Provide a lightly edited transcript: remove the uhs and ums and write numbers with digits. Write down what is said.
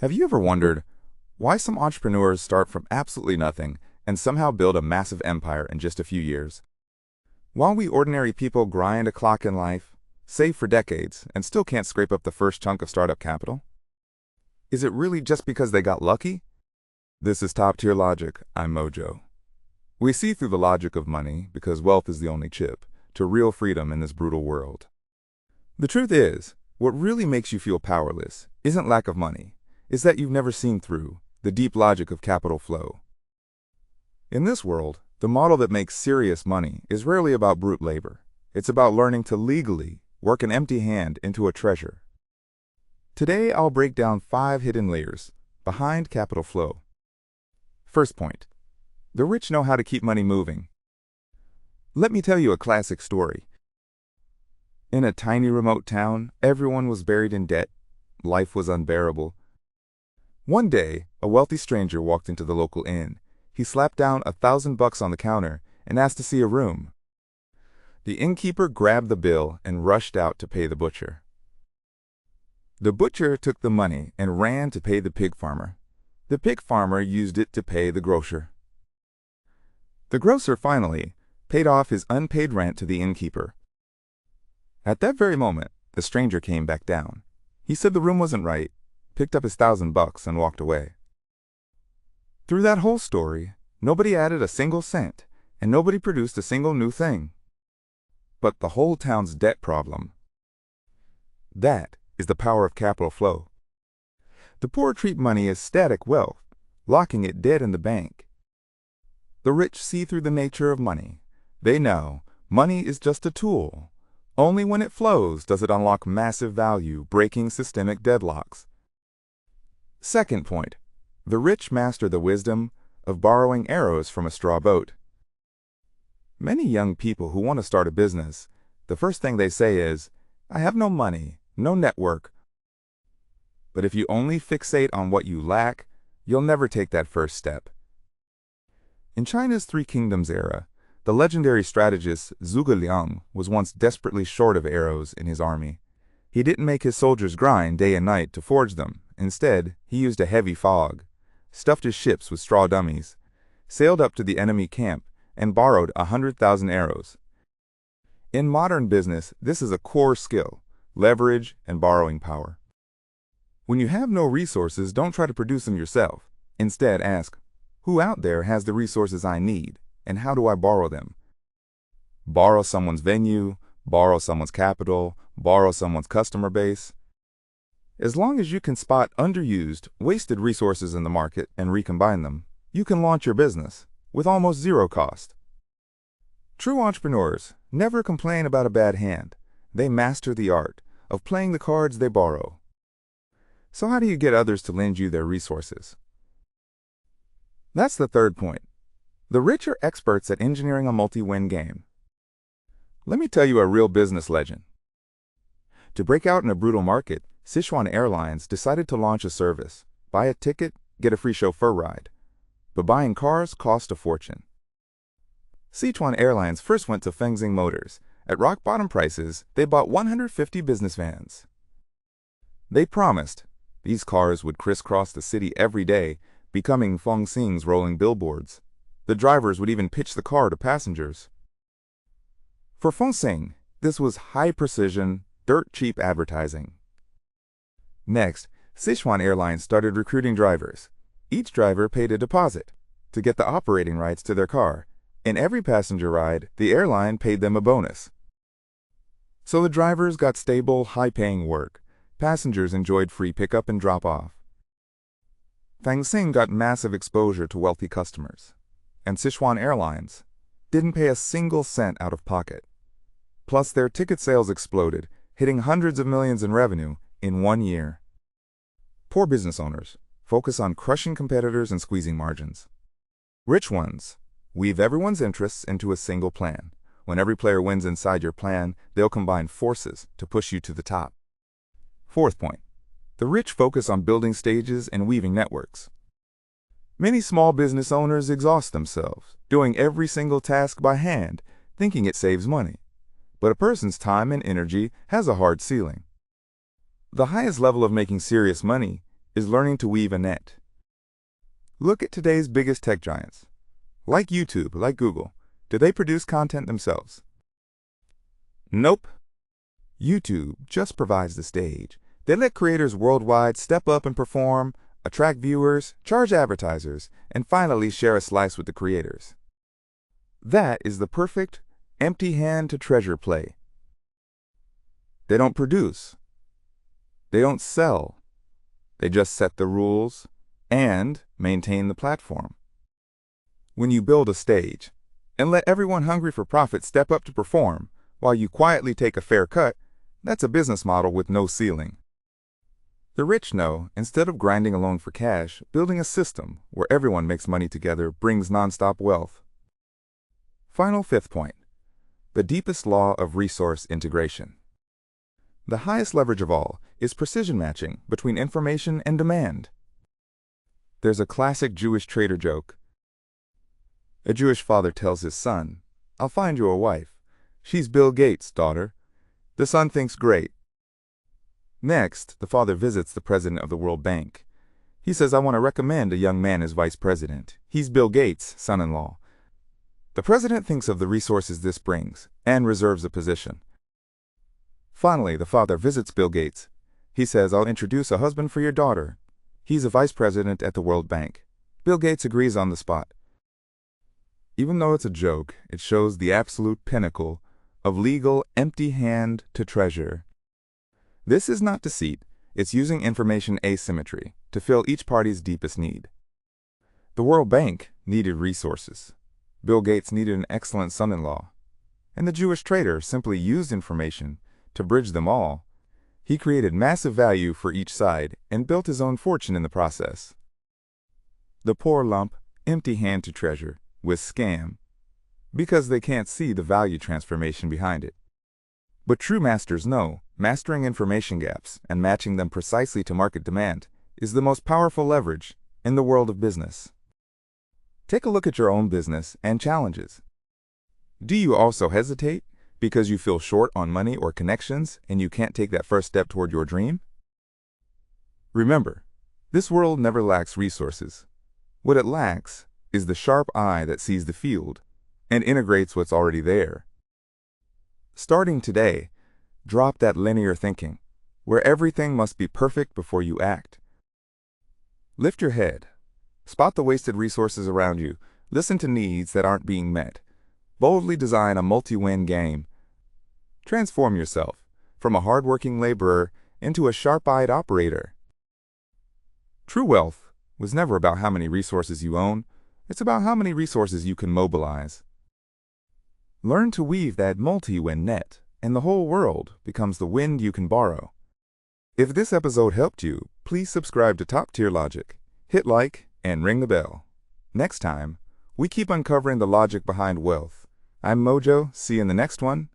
Have you ever wondered why some entrepreneurs start from absolutely nothing and somehow build a massive empire in just a few years? While we ordinary people grind a clock in life, save for decades, and still can't scrape up the first chunk of startup capital? Is it really just because they got lucky? This is Top Tier Logic. I'm Mojo. We see through the logic of money, because wealth is the only chip, to real freedom in this brutal world. The truth is, what really makes you feel powerless isn't lack of money. Is that you've never seen through the deep logic of capital flow. In this world, the model that makes serious money is rarely about brute labor. It's about learning to legally work an empty hand into a treasure. Today, I'll break down 5 hidden layers behind capital flow. First point, the rich know how to keep money moving. Let me tell you a classic story. In a tiny remote town, everyone was buried in debt. Life was unbearable. One day, a wealthy stranger walked into the local inn. He slapped down $1,000 on the counter and asked to see a room. The innkeeper grabbed the bill and rushed out to pay the butcher. The butcher took the money and ran to pay the pig farmer. The pig farmer used it to pay the grocer. The grocer finally paid off his unpaid rent to the innkeeper. At that very moment, the stranger came back down. He said the room wasn't right, picked up his $1,000 and walked away. Through that whole story, nobody added a single cent, and nobody produced a single new thing. But the whole town's debt problem. That is the power of capital flow. The poor treat money as static wealth, locking it dead in the bank. The rich see through the nature of money. They know money is just a tool. Only when it flows does it unlock massive value, breaking systemic deadlocks. Second point, the rich master the wisdom of borrowing arrows from a straw boat. Many young people who want to start a business, the first thing they say is, I have no money, no network. But if you only fixate on what you lack, you'll never take that first step. In China's Three Kingdoms era, the legendary strategist Zhuge Liang was once desperately short of arrows in his army. He didn't make his soldiers grind day and night to forge them. Instead, he used a heavy fog, stuffed his ships with straw dummies, sailed up to the enemy camp, and borrowed 100,000 arrows. In modern business, this is a core skill, leverage and borrowing power. When you have no resources, don't try to produce them yourself. Instead, ask, who out there has the resources I need, and how do I borrow them? Borrow someone's venue, borrow someone's capital, borrow someone's customer base. As long as you can spot underused, wasted resources in the market and recombine them, you can launch your business with almost zero cost. True entrepreneurs never complain about a bad hand. They master the art of playing the cards they borrow. So how do you get others to lend you their resources? That's the third point. The rich are experts at engineering a multi-win game. Let me tell you a real business legend. To break out in a brutal market, Sichuan Airlines decided to launch a service. Buy a ticket, get a free chauffeur ride. But buying cars cost a fortune. Sichuan Airlines first went to Fengxing Motors. At rock-bottom prices, they bought 150 business vans. They promised these cars would crisscross the city every day, becoming Fengxing's rolling billboards. The drivers would even pitch the car to passengers. For Fengxing, this was high-precision, dirt-cheap advertising. Next, Sichuan Airlines started recruiting drivers. Each driver paid a deposit to get the operating rights to their car. In every passenger ride, the airline paid them a bonus. So the drivers got stable, high-paying work. Passengers enjoyed free pickup and drop-off. Fengxing got massive exposure to wealthy customers. And Sichuan Airlines didn't pay a single cent out of pocket. Plus, their ticket sales exploded, hitting hundreds of millions in revenue in 1 year. Poor business owners focus on crushing competitors and squeezing margins. Rich ones weave everyone's interests into a single plan. When every player wins inside your plan, they'll combine forces to push you to the top. Fourth point, the rich focus on building stages and weaving networks. Many small business owners exhaust themselves, doing every single task by hand, thinking it saves money. But a person's time and energy has a hard ceiling. The highest level of making serious money is learning to weave a net. Look at today's biggest tech giants. Like YouTube, like Google, do they produce content themselves? Nope. YouTube just provides the stage. They let creators worldwide step up and perform, attract viewers, charge advertisers, and finally share a slice with the creators. That is the perfect empty hand to treasure play. They don't produce. They don't sell. They just set the rules and maintain the platform. When you build a stage and let everyone hungry for profit step up to perform while you quietly take a fair cut, that's a business model with no ceiling. The rich know, instead of grinding alone for cash, building a system where everyone makes money together brings nonstop wealth. Final fifth point, the deepest law of resource integration. The highest leverage of all is precision matching between information and demand. There's a classic Jewish trader joke. A Jewish father tells his son, "I'll find you a wife. She's Bill Gates' daughter." The son thinks great. Next, the father visits the president of the World Bank. He says, "I want to recommend a young man as vice president. He's Bill Gates' son-in-law." The president thinks of the resources this brings and reserves a position. Finally, the father visits Bill Gates. He says, "I'll introduce a husband for your daughter. He's a vice president at the World Bank." Bill Gates agrees on the spot. Even though it's a joke, it shows the absolute pinnacle of legal empty hand to treasure. This is not deceit, it's using information asymmetry to fill each party's deepest need. The World Bank needed resources. Bill Gates needed an excellent son-in-law. And the Jewish trader simply used information to bridge them all. He created massive value for each side and built his own fortune in the process. The poor lump, empty hand to treasure, was scam, because they can't see the value transformation behind it. But true masters know mastering information gaps and matching them precisely to market demand is the most powerful leverage in the world of business. Take a look at your own business and challenges. Do you also hesitate because you feel short on money or connections and you can't take that first step toward your dream? Remember, this world never lacks resources. What it lacks is the sharp eye that sees the field and integrates what's already there. Starting today, drop that linear thinking, where everything must be perfect before you act. Lift your head. Spot the wasted resources around you. Listen to needs that aren't being met. Boldly design a multi-win game. Transform yourself from a hard-working laborer into a sharp-eyed operator. True wealth was never about how many resources you own. It's about how many resources you can mobilize. Learn to weave that multi-win net, and the whole world becomes the wind you can borrow. If this episode helped you, please subscribe to Top Tier Logic, hit like, and ring the bell. Next time, we keep uncovering the logic behind wealth. I'm Mojo. See you in the next one.